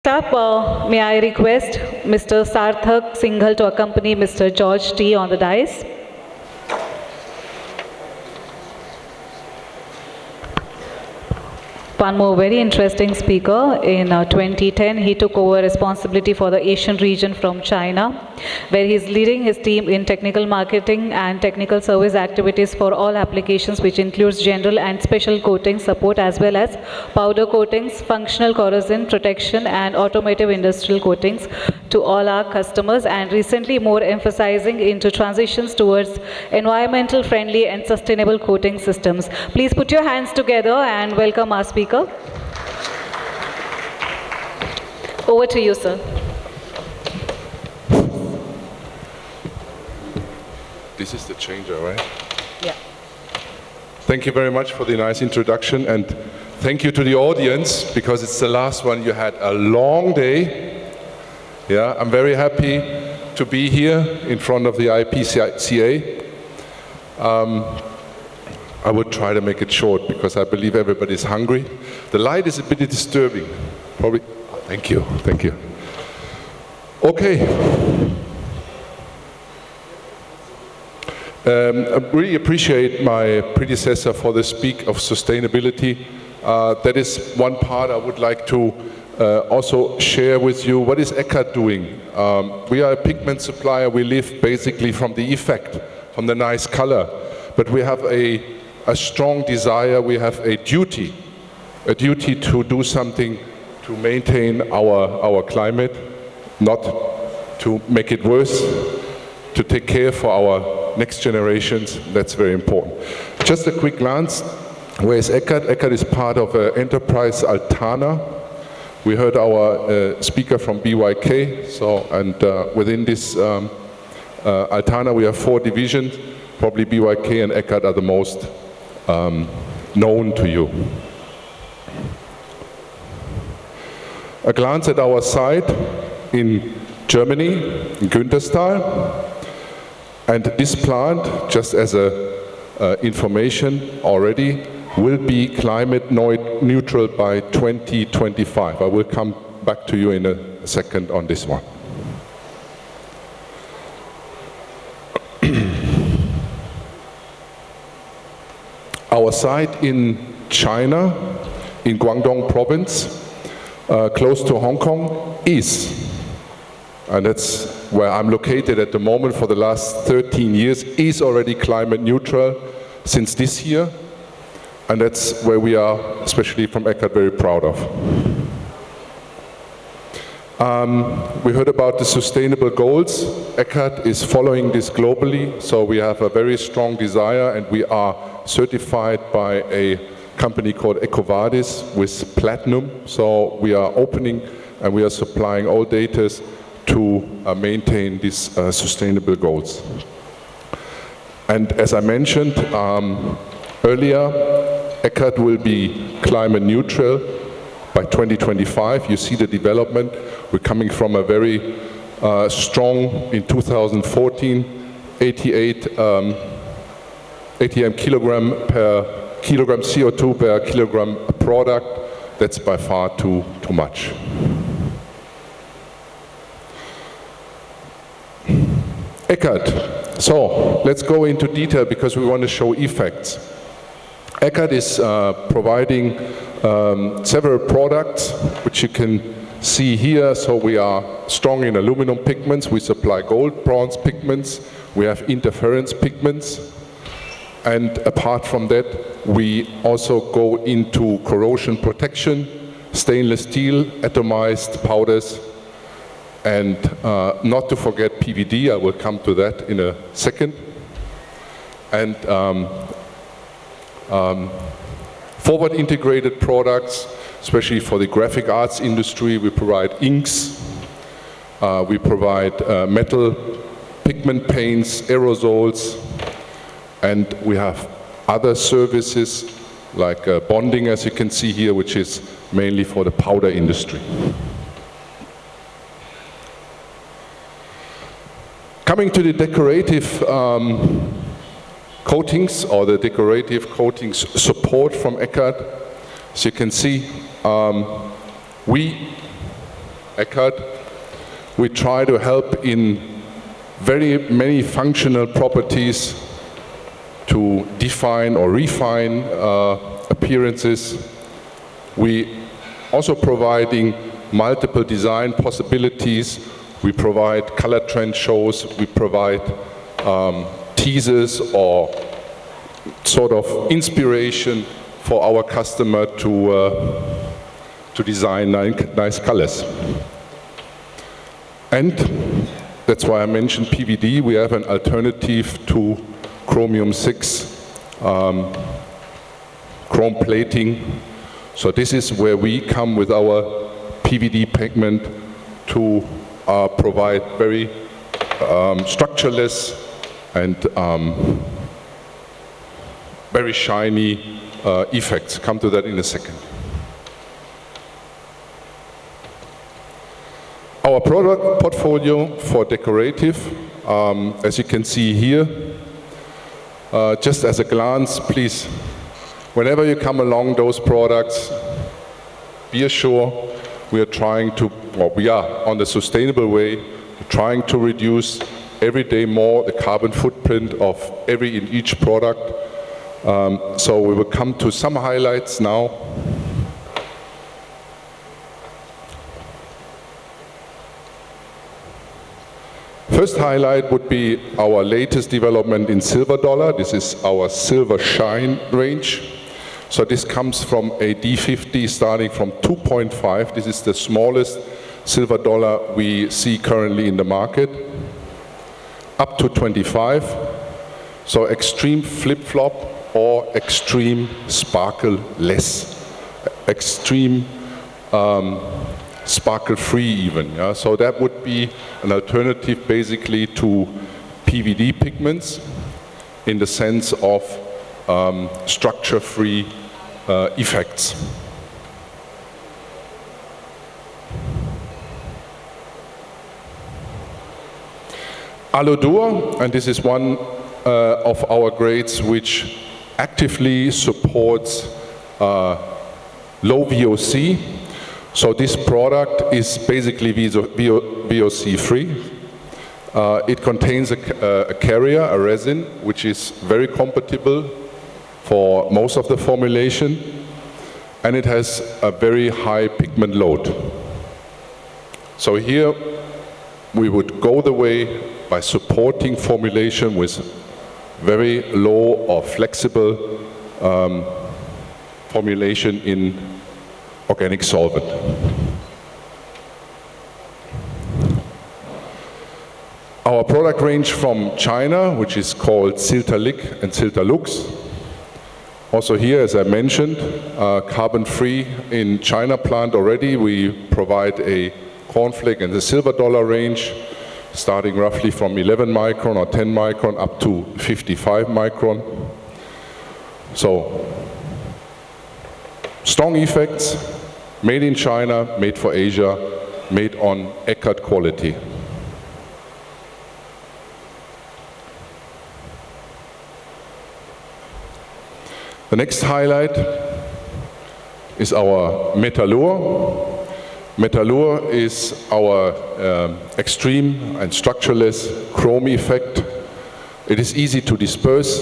May I request Mr. Sarthak Singhal to accompany Mr. George T. on the dais. One more very interesting speaker. In 2010, he took over responsibility for the Asian region from China, where he's leading his team in technical marketing and technical service activities for all applications, which includes general and special coating support, as well as powder coatings, functional corrosion protection, and automotive industrial coatings to all our customers, and recently more emphasizing into transitions towards environmental friendly and sustainable coating systems. Please put your hands together and welcome our speaker. Over to you, sir. This is the changer, right? Yeah. Thank you very much for the nice introduction, and thank you to the audience, because it's the last one. You had a long day. Yeah, I'm very happy to be here in front of the IPCA. I would try to make it short because I believe everybody's hungry. The light is a bit disturbing. Probably. Thank you. Thank you. Okay. I really appreciate my predecessor for the speak of sustainability. That is one part I would like to also share with you. What is Eckart doing? We are a pigment supplier. We live basically from the effect, from the nice color. But we have a strong desire, we have a duty to do something to maintain our climate, not to make it worse, to take care for our next generations. That's very important. Just a quick glance. Where is Eckart? Eckart is part of enterprise Altana. We heard our speaker from BYK. Within this Altana, we have 4 divisions. Probably BYK and Eckart are the most known to you. A glance at our site in Germany, in Günterstal. And this plant, just as information already, will be climate neutral by 2025. I will come back to you in a second on this one. Our site in China, in Guangdong province, close to Hong Kong, and that's where I'm located at the moment for the last 13 years, is already climate neutral since this year. And that's where we are, especially from Eckart, very proud of. We heard about the sustainable goals. Eckart is following this globally, so we have a very strong desire, and we are certified by a company called EcoVadis with platinum. So we are opening and we are supplying all data to maintain these sustainable goals. And as I mentioned earlier, Eckart will be climate neutral by 2025. You see the development. We're coming from a very strong, in 2014, 88 kilogram CO2 per kilogram product. That's by far too much. Eckart. So let's go into detail because we want to show effects. Eckart is providing several products which you can see here. So we are strong in aluminum pigments. We supply gold, bronze pigments. We have interference pigments. And apart from that, we also go into corrosion protection, stainless steel, atomized powders, and not to forget PVD. I will come to that in a second. And forward integrated products, especially for the graphic arts industry. We provide inks, we provide metal pigment paints, aerosols, and we have other services like bonding, as you can see here, which is mainly for the powder industry. Coming to the decorative coatings, or the decorative coatings support from Eckart, as you can see, we Eckart. We try to help in very many functional properties to define or refine appearances. We also providing multiple design possibilities. We provide color trend shows. We provide teasers or sort of inspiration for our customer to design nice colors. And that's why I mentioned PVD. We have an alternative to chromium 6 chrome plating. So this is where we come with our PVD pigment to provide very structureless and very shiny effects. Come to that in a second. Our product portfolio for decorative, as you can see here, just as a glance, please, whenever you come along those products, be assured we are trying to, or we are on the sustainable way, trying to reduce every day more the carbon footprint of each product. So we will come to some highlights now. First highlight would be our latest development in silver dollar. This is our silver shine range. So this comes from a D50 starting from 2.5. This is the smallest silver dollar we see currently in the market, up to 25. So extreme flip-flop or extreme sparkle-less, extreme sparkle-free even. Yeah? So that would be an alternative basically to PVD pigments in the sense of structure-free effects. Aludur, and this is one of our grades which actively supports low VOC. So this product is basically VOC free. It contains a carrier, a resin, which is very compatible for most of the formulation, and it has a very high pigment load. So here we would go the way by supporting formulation with very low or flexible formulation in organic solvent. Our product range from China, which is called Siltalic and Siltalux. Also here, as I mentioned, carbon-free in China plant already. We provide a cornflake and the silver dollar range, starting roughly from 11 micron or 10 micron up to 55 micron. So, strong effects, made in China, made for Asia, made on Eckart quality. The next highlight is our Metallure. Metallure is our extreme and structureless chrome effect. It is easy to disperse.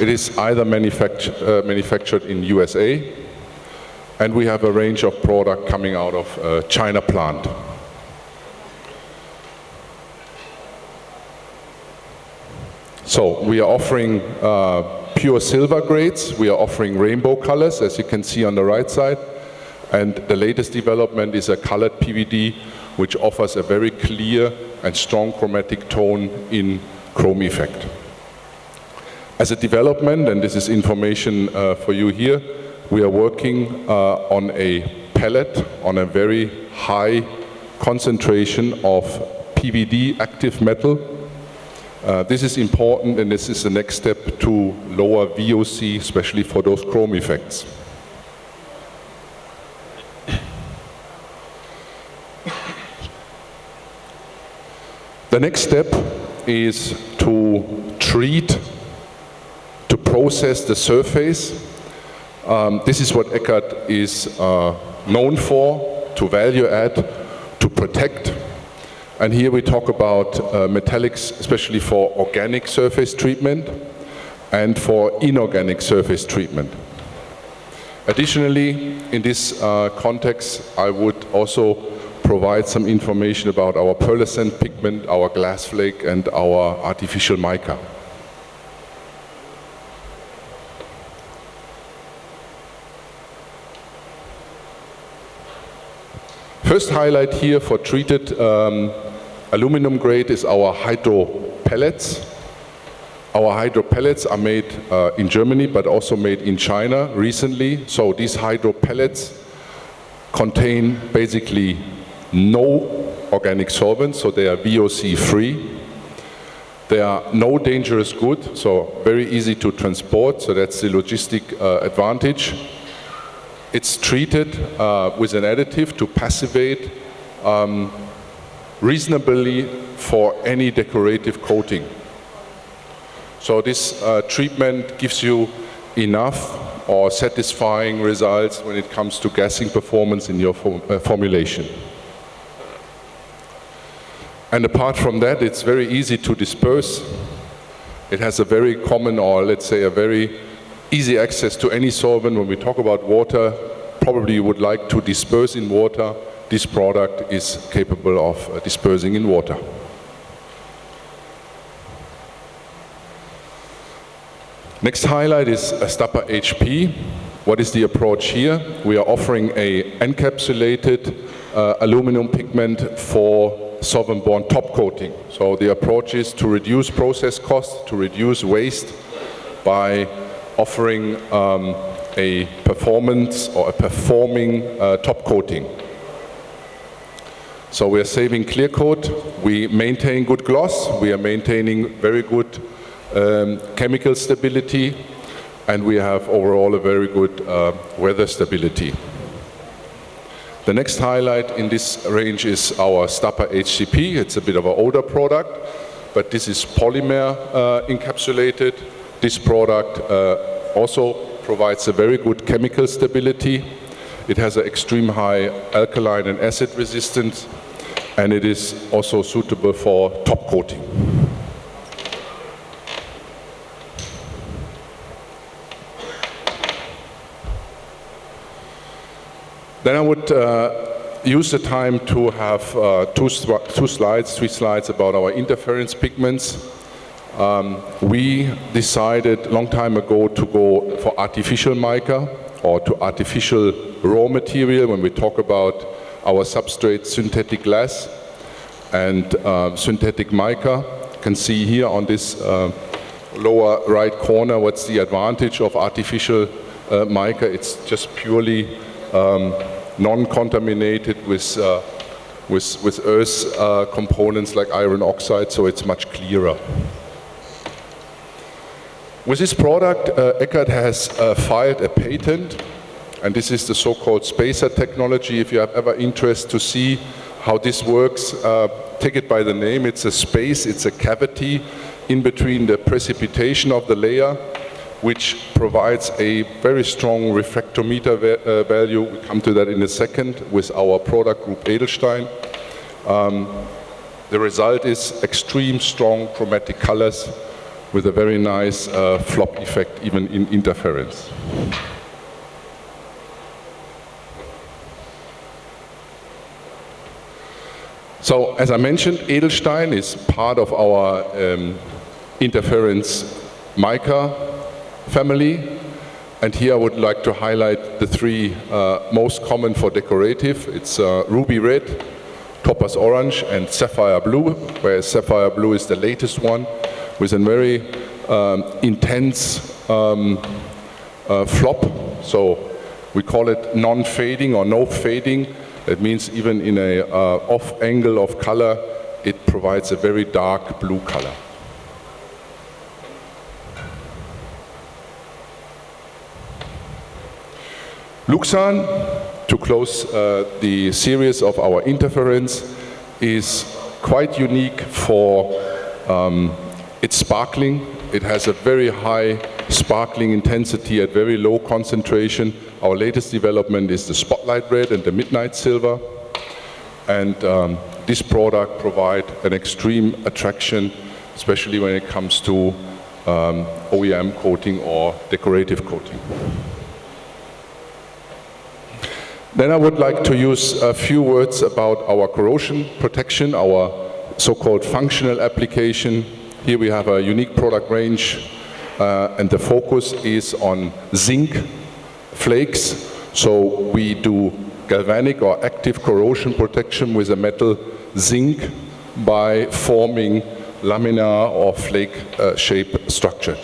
It is either manufactured in USA, and we have a range of product coming out of China plant. So we are offering pure silver grades. We are offering rainbow colors, as you can see on the right side. And the latest development is a colored PVD, which offers a very clear and strong chromatic tone in chrome effect. As a development, and this is information for you here, we are working on a pellet, on a very high concentration of PVD active metal. This is important, and this is the next step to lower VOC, especially for those chrome effects. The next step is to treat, to process the surface. This is what Eckart is known for, to value add, to protect. And here we talk about metallics, especially for organic surface treatment and for inorganic surface treatment. Additionally, in this context, I would also provide some information about our pearlescent pigment, our glass flake, and our artificial mica. First highlight here for treated aluminum grade is our hydro pellets. Our hydro pellets are made in Germany, but also made in China recently. So these hydro pellets contain basically no organic solvents, so they are VOC free. They are no dangerous good, so very easy to transport, so that's the logistic advantage. It's treated with an additive to passivate reasonably for any decorative coating. So this treatment gives you enough or satisfying results when it comes to gassing performance in your formulation. And apart from that, it's very easy to disperse. It has a very common, or let's say a very easy access to any solvent. When we talk about water, probably you would like to disperse in water. This product is capable of dispersing in water. Next highlight is Stapa HP. What is the approach here? We are offering a encapsulated aluminum pigment for solvent-borne top coating. So the approach is to reduce process costs, to reduce waste by offering a performance or a performing top coating. So we are saving clear coat, we maintain good gloss, we are maintaining very good chemical stability, and we have overall a very good weather stability. The next highlight in this range is our Stapa HCP. It's a bit of an older product, but this is polymer encapsulated. This product also provides a very good chemical stability. It has an extreme high alkaline and acid resistance, and it is also suitable for top coating. Then I would use the time to have three slides about our interference pigments. We decided a long time ago to go for artificial mica or to artificial raw material when we talk about our substrate synthetic glass and synthetic mica. You can see here on this lower right corner what's the advantage of artificial mica. It's just purely non-contaminated with earth components like iron oxide, so it's much clearer. With this product, Eckart has filed a patent, and this is the so-called spacer technology. If you have ever interest to see how this works, take it by the name. It's a space, it's a cavity in between the precipitation of the layer, which provides a very strong refractometer value. We come to that in a second with our product group Edelstein. The result is extreme strong chromatic colors with a very nice flop effect even in interference. So as I mentioned, Edelstein is part of our interference mica family, and here I would like to highlight the three most common for decorative. It's ruby red, topaz orange, and sapphire blue, whereas sapphire blue is the latest one with a very intense flop. So we call it non-fading or no fading. That means even in a off angle of color, it provides a very dark blue color. Luxan, to close the series of our interference, is quite unique for its sparkling. It has a very high sparkling intensity at very low concentration. Our latest development is the spotlight red and the midnight silver. and this product provide an extreme attraction, especially when it comes to OEM coating or decorative coating. Then I would like to use a few words about our corrosion protection, our so-called functional application. Here we have a unique product range, and the focus is on zinc flakes. So we do galvanic or active corrosion protection with a metal zinc by forming laminar or flake shape structure.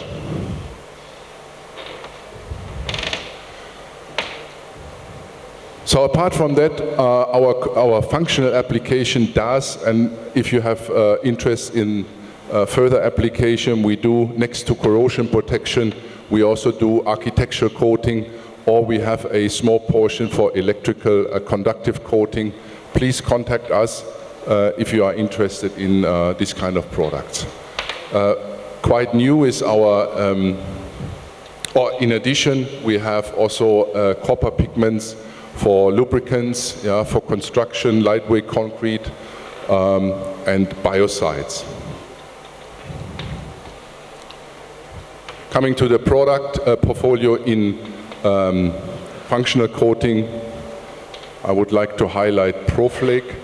So apart from that, our functional application does, and if you have interest in further application, we do, next to corrosion protection, we also do architectural coating, or we have a small portion for electrical conductive coating. Please contact us if you are interested in this kind of products. Quite new is our, or in addition, we have also copper pigments for lubricants, yeah, for construction, lightweight concrete, and biocides. Coming to the product portfolio in functional coating, I would like to highlight ProFlake.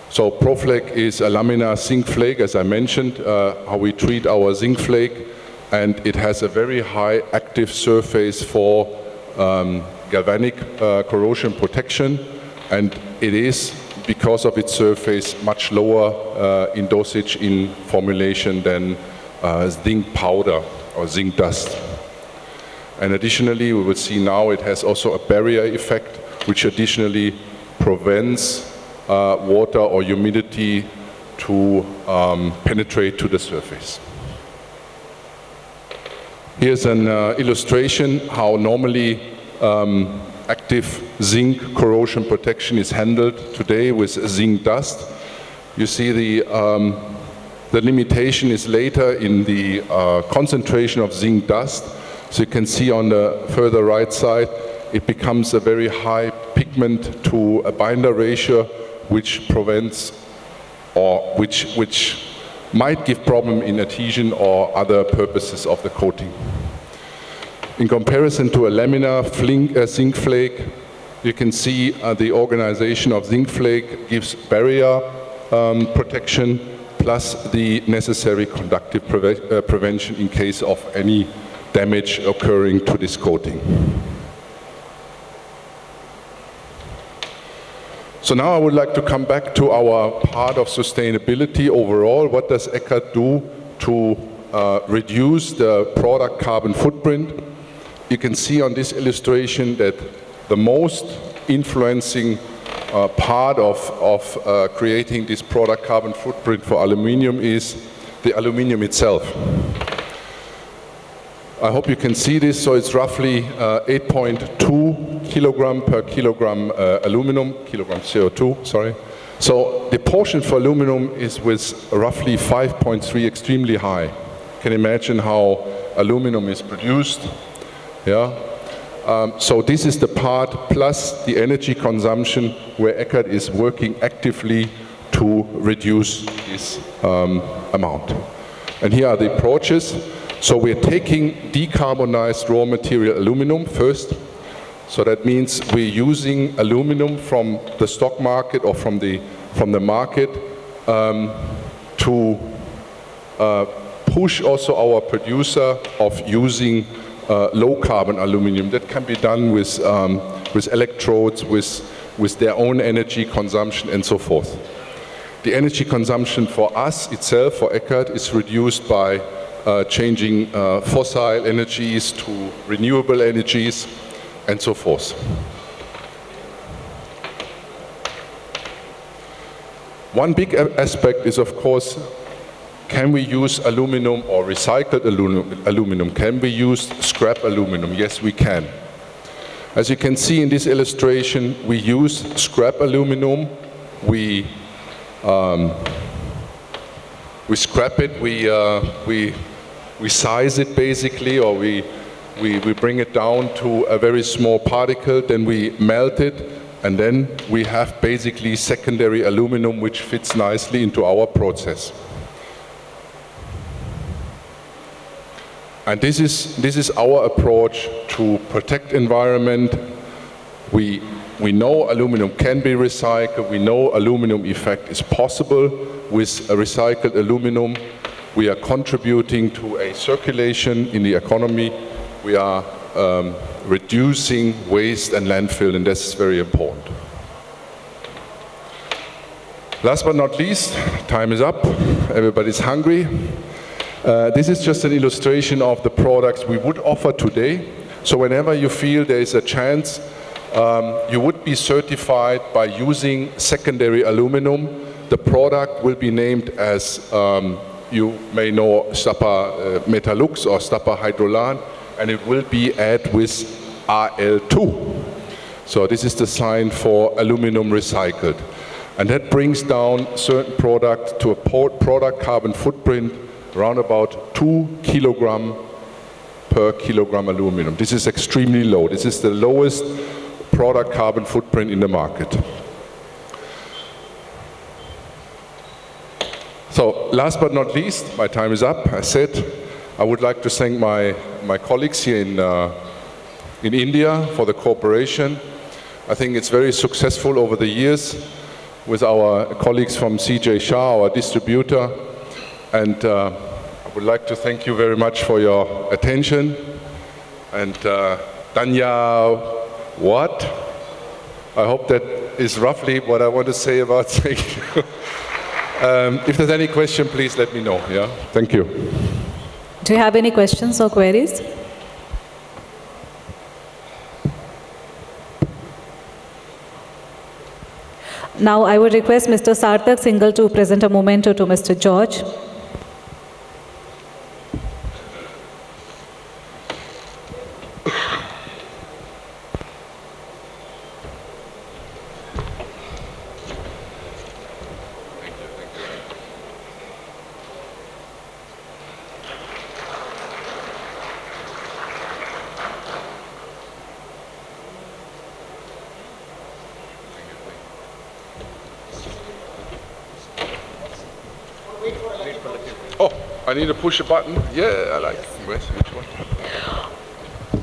So ProFlake is a laminar zinc flake, as I mentioned, how we treat our zinc flake, and it has a very high active surface for galvanic corrosion protection, and it is, because of its surface, much lower in dosage in formulation than zinc powder or zinc dust. And additionally, we will see now it has also a barrier effect, which additionally prevents water or humidity to penetrate to the surface. Here's an illustration how normally active zinc corrosion protection is handled today with zinc dust. You see the limitation is later in the concentration of zinc dust. So you can see on the further right side, it becomes a very high pigment to a binder ratio, which prevents, or which might give problem in adhesion or other purposes of the coating. In comparison to a laminar zinc flake, you can see the organization of zinc flake gives barrier protection plus the necessary conductive prevention in case of any damage occurring to this coating. So now I would like to come back to our part of sustainability overall. What does Eckart do to reduce the product carbon footprint? You can see on this illustration that the most influencing part of creating this product carbon footprint for aluminium is the aluminium itself. I hope you can see this. So it's roughly 8.2 kilogram per kilogram kilogram CO2, sorry. So the portion for aluminum is with roughly 5.3, extremely high. You can imagine how aluminum is produced. Yeah. So this is the part plus the energy consumption where Eckart is working actively to reduce this amount. And here are the approaches. So we're taking decarbonized raw material aluminum first. So that means we're using aluminum from the stock market or from the market to push also our producer of using low carbon aluminum. That can be done with electrodes, with their own energy consumption and so forth. The energy consumption for us itself, for Eckart, is reduced by changing fossil energies to renewable energies and so forth. One big aspect is, of course, can we use aluminum or recycled aluminum? Can we use scrap aluminum? Yes, we can. As you can see in this illustration, we use scrap aluminum. We scrap it. We size it basically, or we We bring it down to a very small particle, then we melt it, and then we have basically secondary aluminum which fits nicely into our process. And this is our approach to protect environment. We know aluminum can be recycled. We know aluminum effect is possible with a recycled aluminum. We are contributing to a circulation in the economy. We are reducing waste and landfill, and that's very important. Last but not least, time is up. Everybody's hungry. This is just an illustration of the products we would offer today. So whenever you feel there is a chance, you would be certified by using secondary aluminum. The product will be named as, you may know, Stapa Metallux or Stapa Hydrolan, and it will be added with AL2. So this is the sign for aluminum recycled. And that brings down certain product to a product carbon footprint around about 2 kilogram per kilogram aluminum. This is extremely low. This is the lowest product carbon footprint in the market. So last but not least, my time is up. I said I would like to thank my colleagues here in India for the cooperation. I think it's very successful over the years with our colleagues from CJ Shah, our distributor. And I would like to thank you very much for your attention. And Danya, what? I hope that is roughly what I want to say about thank you. If there's any question, please let me know. Yeah, thank you. Do you have any questions or queries? Now I would request Mr. Sarthak Singhal to present a memento to Mr. Georg. I need to push a button. Yeah, I like it. Which one?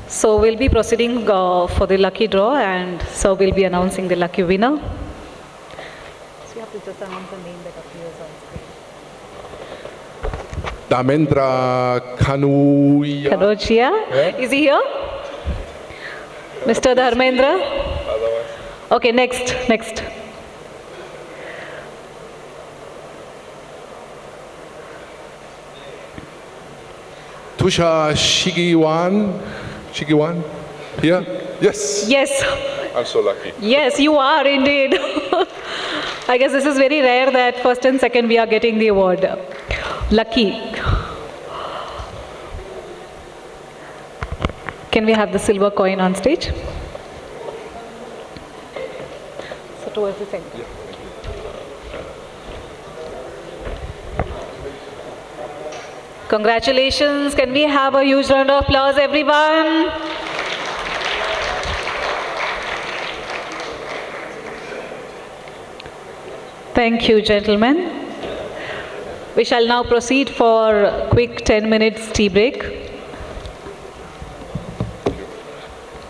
So we'll be proceeding for the lucky draw, and so we'll be announcing the lucky winner. So you have to just announce the name that appears on screen. Dharmendra Kanuya. Kanochia? Yeah. Is he here? Mr. Dharmendra? Okay, next. Tusha Shigiwan? Here? Yes. Yes. I'm so lucky. Yes, you are indeed. I guess this is very rare that first and second we are getting the award. Lucky. Can we have the silver coin on stage? So towards the center. Yeah. Congratulations. Can we have a huge round of applause, everyone? Thank you, gentlemen. We shall now proceed for a quick 10 minutes tea break.